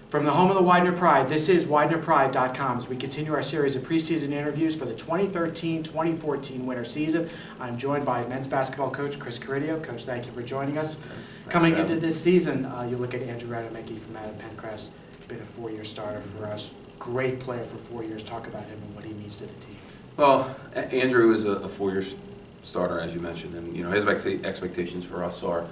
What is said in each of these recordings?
From the home of the Widener Pride, this is WidenerPride.com as we continue our series of preseason interviews for the 2013-2014 winter season. I'm joined by men's basketball coach Chris Caridio. Coach, thank you for joining us. Coming into this season, you look at Andrew Radamicki from Adam Pencrest. Been a 4-year starter for us. Great player for 4 years. Talk about him and what he means to the team. Well, Andrew is a 4-year starter, as you mentioned, and his expectations for us are,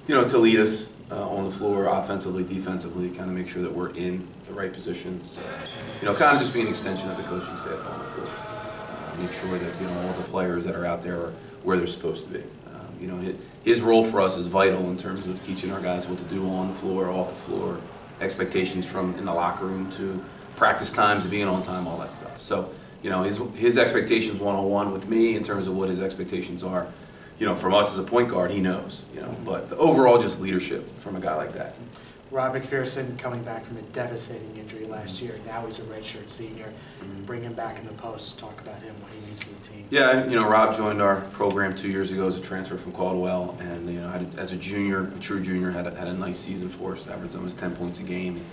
to lead us on the floor, offensively, defensively, kind of make sure that we're in the right positions. Kind of just be an extension of the coaching staff on the floor. Make sure that all the players that are out there are where they're supposed to be. His role for us is vital in terms of teaching our guys what to do on the floor, off the floor, expectations from in the locker room to practice times, to being on time, all that stuff. So, his expectations one-on-one with me in terms of what his expectations are. From us as a point guard, he knows, but the overall just leadership from a guy like that. Rob McPherson coming back from a devastating injury last year. Now he's a redshirt senior. Bring him back in the post. Talk about him, what he means to the team. Yeah, Rob joined our program 2 years ago as a transfer from Caldwell, and as a junior, a true junior, had a nice season for us. Averaged almost 10 points a game.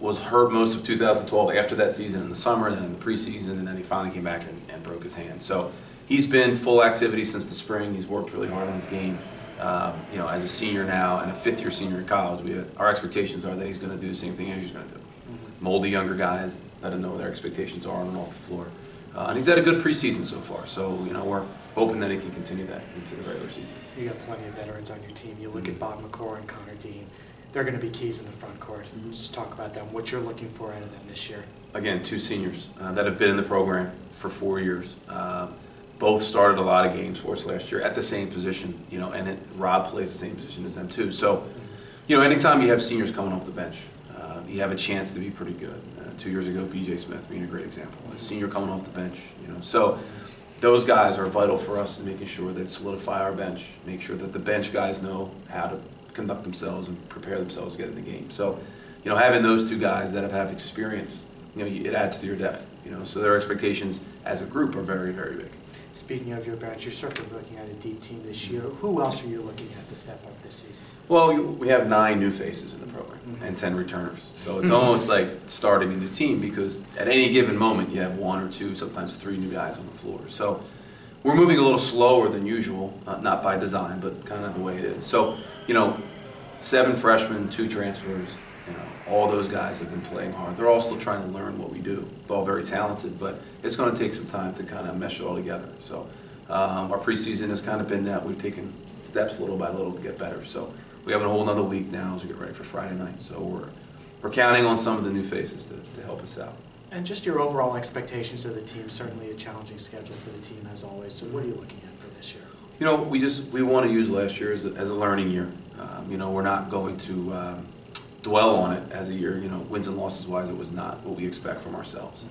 Was hurt most of 2012 after that season in the summer, and then in the preseason, and then he finally came back and broke his hand. So he's been full activity since the spring. He's worked really hard on his game. As a senior now and a 5th-year senior in college, our expectations are that he's going to do the same thing Andrew's going to do. Mold the younger guys, let them know what their expectations are on and off the floor. And he's had a good preseason so far, so we're hoping that he can continue that into the regular season. You got plenty of veterans on your team. You look at Bob McCord and Connor Dean. They're going to be keys in the front court. Just talk about them, what you're looking for out of them this year. Again, 2 seniors that have been in the program for 4 years. Both started a lot of games for us last year at the same position, and Rob plays the same position as them too. So, anytime you have seniors coming off the bench, you have a chance to be pretty good. 2 years ago, B.J. Smith being a great example. A senior coming off the bench, So those guys are vital for us in making sure they solidify our bench, make sure that the bench guys know how to conduct themselves and prepare themselves to get in the game. So, having those 2 guys that have experience, it adds to your depth. So their expectations as a group are very, very big. Speaking of your bench, you're certainly looking at a deep team this year. Who else are you looking at to step up this season? Well, we have 9 new faces in the program and 10 returners. So it's almost like starting a new team, because at any given moment you have 1 or 2, sometimes 3 new guys on the floor. So we're moving a little slower than usual, not by design, but kind of the way it is. So, 7 freshmen, 2 transfers. All those guys have been playing hard. They're all still trying to learn what we do. They're all very talented, but it's going to take some time to kind of mesh it all together. So our preseason has kind of been that. We've taken steps little by little to get better. So we have a whole other week now as we get ready for Friday night. So we're counting on some of the new faces to help us out. And just your overall expectations of the team, certainly a challenging schedule for the team as always. So what are you looking at for this year? We want to use last year as a learning year. We're not going to dwell on it as a year, wins and losses wise, it was not what we expect from ourselves.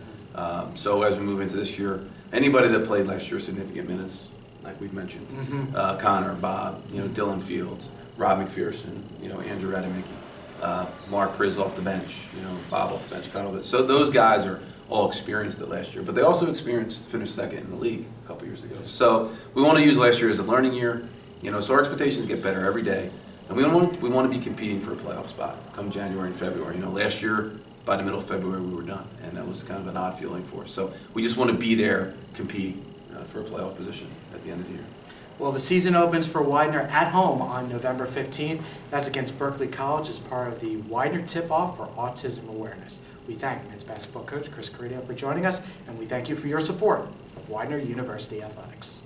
So as we move into this year, anybody that played last year significant minutes, like we've mentioned, Connor, Bob, Dylan Fields, Rob McPherson, Andrew Radamicki, Mark Priz off the bench, Bob off the bench, Connor. So those guys are all experienced it last year, but they also finished 2nd in the league a couple years ago. So we want to use last year as a learning year, so our expectations get better every day. And we want to be competing for a playoff spot come January and February. Last year, by the middle of February, we were done, and that was kind of an odd feeling for us. So we just want to be there competing for a playoff position at the end of the year. Well, the season opens for Widener at home on November 15th. That's against Berkeley College as part of the Widener Tip-Off for Autism Awareness. We thank men's basketball coach Chris Caridio for joining us, and we thank you for your support of Widener University Athletics.